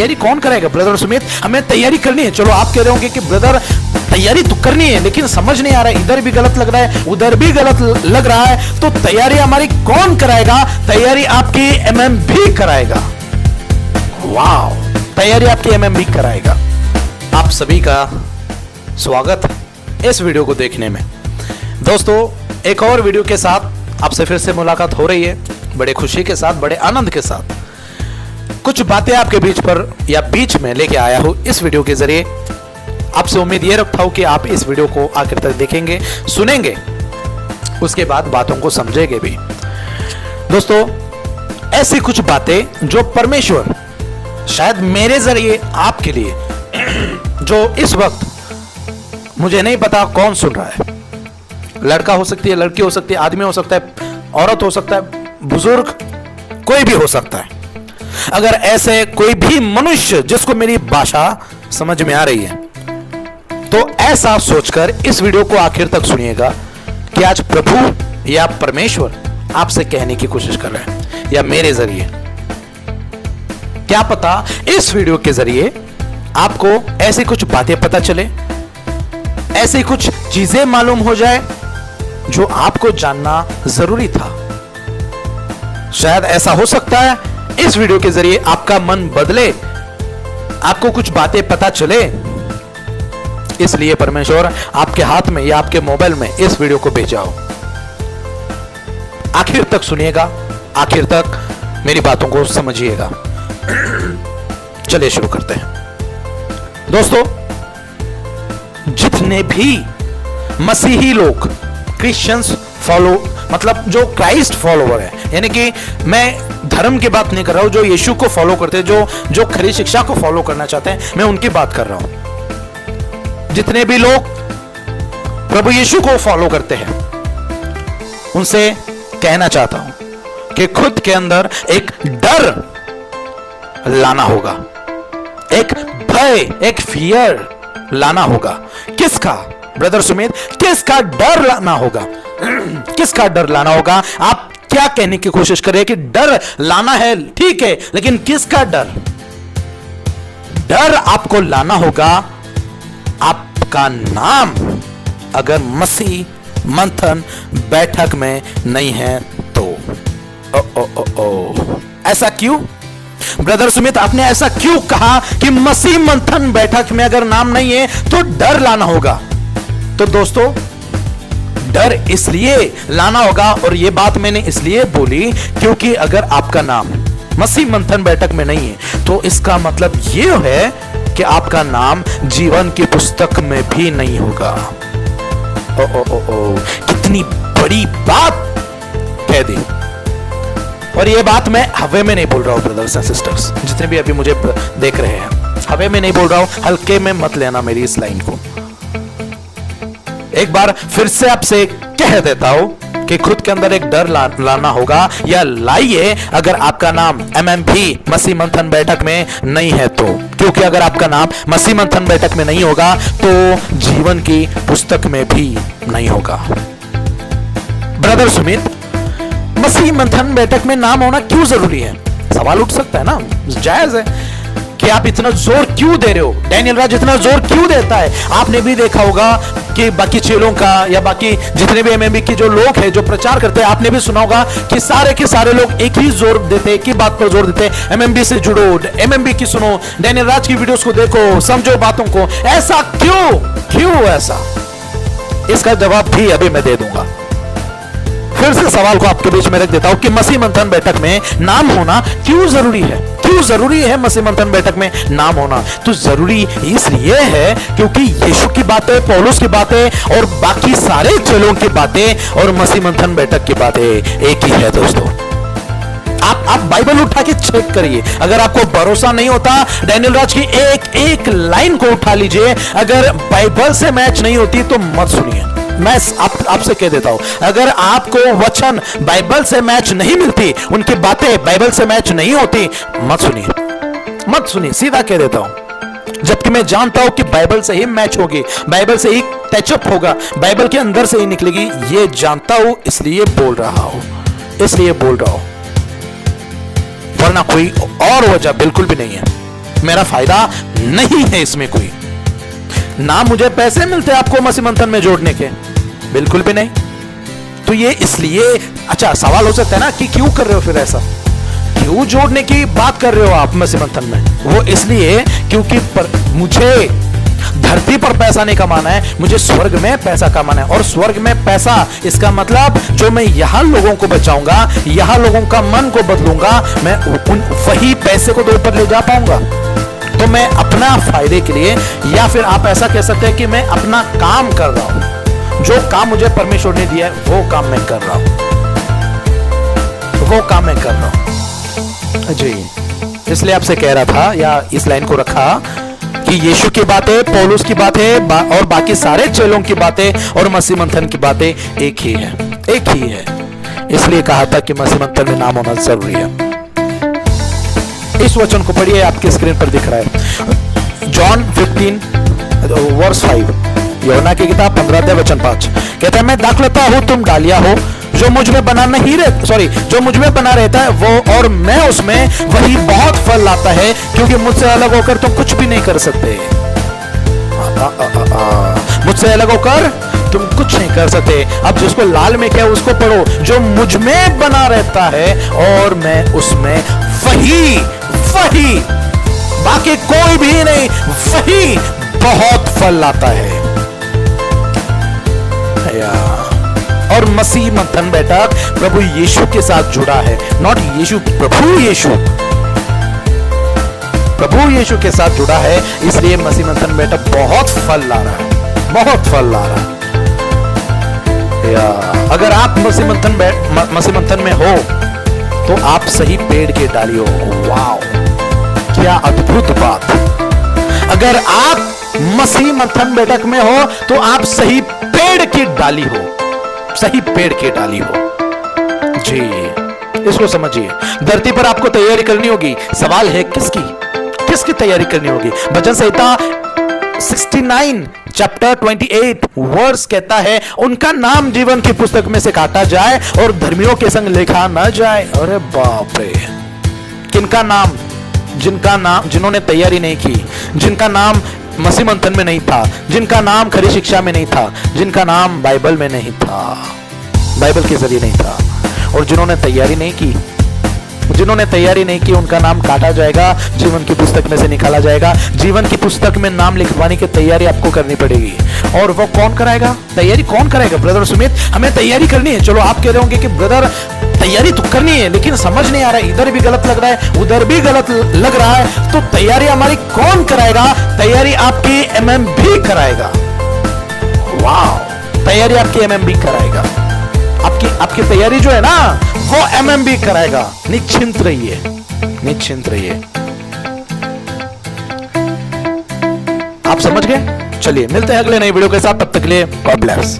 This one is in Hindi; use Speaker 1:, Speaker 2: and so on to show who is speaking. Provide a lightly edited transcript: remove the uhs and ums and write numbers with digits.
Speaker 1: तैयारी कौन कराएगा ब्रदर सुमित? हमें तैयारी करनी है। चलो आप कह रहे होंगे कि ब्रदर तैयारी तो करनी है, लेकिन समझ नहीं आ रहा है, इधर भी गलत लग रहा है, उधर भी गलत लग रहा है, तो तैयारी हमारी कौन कराएगा? तैयारी आपकी एमएमबी कराएगा। वाह, तैयारी आपकी एमएमबी कराएगा। आप सभी का स्वागत इस वीडियो को देखने में। दोस्तों, एक और वीडियो के साथ आपसे फिर से मुलाकात हो रही है, बड़े खुशी के साथ, बड़े आनंद के साथ। कुछ बातें आपके बीच पर या बीच में लेके आया हूं इस वीडियो के जरिए। आपसे उम्मीद यह रखता हूं कि आप इस वीडियो को आखिर तक देखेंगे, सुनेंगे, उसके बाद बातों को समझेंगे भी। दोस्तों, ऐसी कुछ बातें जो परमेश्वर शायद मेरे जरिए आपके लिए, जो इस वक्त मुझे नहीं पता कौन सुन रहा है, लड़का हो सकती है, लड़की हो सकती है, आदमी हो सकता है, औरत हो सकता है, बुजुर्ग, कोई भी हो सकता है। अगर ऐसे कोई भी मनुष्य जिसको मेरी भाषा समझ में आ रही है, तो ऐसा सोचकर इस वीडियो को आखिर तक सुनिएगा कि आज प्रभु या परमेश्वर आपसे कहने की कोशिश कर रहे हैं, या मेरे जरिए। क्या पता इस वीडियो के जरिए आपको ऐसी कुछ बातें पता चले, ऐसी कुछ चीजें मालूम हो जाए जो आपको जानना जरूरी था। शायद ऐसा हो सकता है इस वीडियो के जरिए आपका मन बदले, आपको कुछ बातें पता चले। इसलिए परमेश्वर आपके हाथ में या आपके मोबाइल में इस वीडियो को भेजाओ। आखिर तक सुनिएगा, आखिर तक मेरी बातों को समझिएगा। चलिए शुरू करते हैं। दोस्तों, जितने भी मसीही लोग, क्रिश्चियंस फॉलो, मतलब जो क्राइस्ट फॉलोवर है, यानी कि मैं धर्म की बात नहीं कर रहा हूं, जो यीशु को फॉलो करते हैं, जो खरी शिक्षा को फॉलो करना चाहते हैं, मैं उनकी बात कर रहा हूं। जितने भी लोग प्रभु यीशु को फॉलो करते हैं, उनसे कहना चाहता हूं कि खुद के अंदर एक डर लाना होगा, एक भय, एक फियर लाना होगा। किसका ब्रदर सुमित? किसका डर लाना होगा? किसका डर लाना होगा? आप क्या कहने की कोशिश कर रहे हैं कि डर लाना है, ठीक है, लेकिन किसका डर? डर आपको लाना होगा आपका नाम अगर मसीह मंथन बैठक में नहीं है तो। ऐसा क्यों ब्रदर सुमित? आपने ऐसा क्यों कहा कि मसीह मंथन बैठक में अगर नाम नहीं है तो डर लाना होगा? तो दोस्तों, डर इसलिए लाना होगा, और यह बात मैंने इसलिए बोली क्योंकि अगर आपका नाम मसीह मंथन बैठक में नहीं है तो इसका मतलब यह है कि आपका नाम जीवन की पुस्तक में भी नहीं होगा। कितनी बड़ी बात कह दी। और यह बात मैं हवे में नहीं बोल रहा हूं ब्रदर्स एंड सिस्टर्स, जितने भी अभी मुझे देख रहे हैं, हवे में नहीं बोल रहा हूं, हल्के में मत लेना मेरी इस लाइन को। एक बार फिर से आपसे कह देता हूं कि खुद के अंदर एक डर लाना होगा, या लाइए अगर आपका नाम एमएमबी मसीह मंथन बैठक में नहीं है तो। क्योंकि अगर आपका नाम मसीह मंथन बैठक में नहीं होगा तो जीवन की पुस्तक में भी नहीं होगा। ब्रदर सुमित, मसीह मंथन बैठक में नाम होना क्यों जरूरी है? सवाल उठ सकता है ना, जायज है कि आप इतना जोर क्यों दे रहे हो? डैनियल राज इतना जोर क्यों देता है? आपने भी देखा होगा कि बाकी चेलों का या बाकी जितने भी एमएमबी के जो लोग हैं जो प्रचार करते हैं, आपने भी सुना होगा कि सारे के सारे लोग एक ही जोर देते, एक ही बात पर जोर देते हैं, एमएमबी से जुड़ो, एमएमबी की सुनो, डैनियल राज की वीडियोस को देखो, समझो बातों को। ऐसा क्यों ऐसा? इसका जवाब भी अभी मैं दे दूंगा। फिर से सवाल को आपके बीच में रख देता हूं कि मसीह मंथन बैठक में नाम होना क्यों जरूरी है? क्यों जरूरी है मसीह मंथन बैठक में नाम होना? तो जरूरी इसलिए है क्योंकि यीशु की बातें, पौलुस की बातें और बाकी सारे चेलों की बातें और मसीह मंथन बैठक की बातें एक ही है। दोस्तों, आप बाइबल उठा के चेक करिए। अगर आपको भरोसा नहीं होता, डैनियल राज की एक एक लाइन को उठा लीजिए। अगर बाइबल से मैच नहीं होती तो मत सुनिए। मैं आपसे कह देता हूं, अगर आपको वचन बाइबल से मैच नहीं मिलती, उनकी बातें बाइबल से मैच नहीं होती, मत सुनिए, सीधा कह देता हूं। जबकि मैं जानता हूं कि बाइबल से ही मैच होगी, बाइबल से ही टचअप होगा, बाइबल के अंदर से ही निकलेगी, ये जानता हूं, इसलिए बोल रहा हूं, वरना कोई और वजह बिल्कुल भी नहीं है। मेरा फायदा नहीं है इसमें कोई। ना मुझे पैसे मिलते आपको मसीह मंथन में जोड़ने के, बिल्कुल भी नहीं। तो ये इसलिए, अच्छा सवाल हो सकता है ना कि क्यों कर रहे हो फिर ऐसा, क्यों जोड़ने की बात कर रहे हो आप मसीह मंथन में? वो इसलिए क्योंकि मुझे धरती पर पैसा नहीं कमाना है, मुझे स्वर्ग में पैसा कमाना है। और स्वर्ग में पैसा, इसका मतलब जो मैं यहां लोगों को बचाऊंगा, यहां लोगों का मन को बदलूंगा, मैं वही पैसे को तो ऊपर ले जा पाऊंगा। तो मैं अपना फायदे के लिए, या फिर आप ऐसा कह सकते हैं कि मैं अपना काम कर रहा हूं, जो काम मुझे परमेश्वर ने दिया है वो काम मैं कर रहा हूं, वो काम मैं कर रहा हूं जी। इसलिए आपसे कह रहा था, या इस लाइन को रखा कि यीशु की बातें, पौलुस की बातें और बाकी सारे चेलों की बातें और मसीह मंथन की बातें एक ही है, एक ही है। इसलिए कहा था कि मसीह मंथन में नाम होना जरूरी है। इस वचन को पढ़िए, आपके स्क्रीन पर दिख रहा है, जॉन 15 वर्स 5, यूहन्ना की किताब 15 वचन 5 कहता है, मैं दाखलता हूं, तुम डालियां हो, जो मुझ में बना नहीं रहता, सॉरी, जो मुझ में बना रहता है वो और मैं उसमें, वही बहुत फल लाता है, क्योंकि मुझसे अलग होकर तुम कुछ भी नहीं कर सकते। मुझसे अलग होकर तुम कुछ नहीं कर सकते। अब जिसको लाल में क्या है उसको पढ़ो, जो मुझ में बना रहता है और मैं उसमें, वही वही, बाकी कोई भी नहीं, वही बहुत फल लाता है। और मसीह मंथन बैठक प्रभु यीशु के साथ जुड़ा है, नॉट यीशु, प्रभु यीशु, प्रभु यीशु के साथ जुड़ा है। इसलिए मसीह मंथन बैठक बहुत फल ला रहा है, बहुत फल ला रहा है। अगर आप मसीह मंथन में हो तो आप सही पेड़ की डाली हो। वाओ, क्या अद्भुत बात। अगर आप मसीह मंथन बैठक में हो तो आप सही पेड़ की डाली हो, सही पेड़ की डाली हो जी। इसको समझिए, धरती पर आपको तैयारी करनी होगी। सवाल है किसकी, किसकी तैयारी करनी होगी? भजन संहिता 69 चैप्टर 28 वर्स कहता है, उनका नाम जीवन की पुस्तक में से काटा जाए और धर्मियों के संग लिखा न जाए। अरे बाप रे, किनका नाम? जिनका नाम, जिन्होंने तैयारी नहीं की, जिनका नाम मसीह मंथन में नहीं था, जिनका नाम खरी शिक्षा में नहीं था, जिनका नाम बाइबल में नहीं था, बाइबल के जरिए नहीं था, और जिन्होंने तैयारी नहीं की, जिन्होंने तैयारी नहीं की, उनका नाम काटा जाएगा, जीवन की पुस्तक में से निकाला जाएगा। जीवन की पुस्तक में नाम लिखवाने की तैयारी आपको करनी पड़ेगी। और वो कौन कराएगा? तैयारी कौन कराएगा? ब्रदर सुमित, हमें तैयारी करनी है। चलो आप कह रहे होंगे कि ब्रदर तैयारी तो करनी है, लेकिन समझ नहीं आ रहा है, इधर भी गलत लग रहा है, उधर भी गलत लग रहा है, तो तैयारी हमारी कौन कराएगा? तैयारी आपकी MMB कराएगा। वाह, तैयारी आपकी MMB कराएगा। आपकी तैयारी जो है ना, वो MMB कराएगा। निश्चिंत रहिए, निश्चिंत रहिए। आप समझ गए? चलिए मिलते हैं अगले नई वीडियो के साथ, तब तक के लिए गॉड ब्लेस।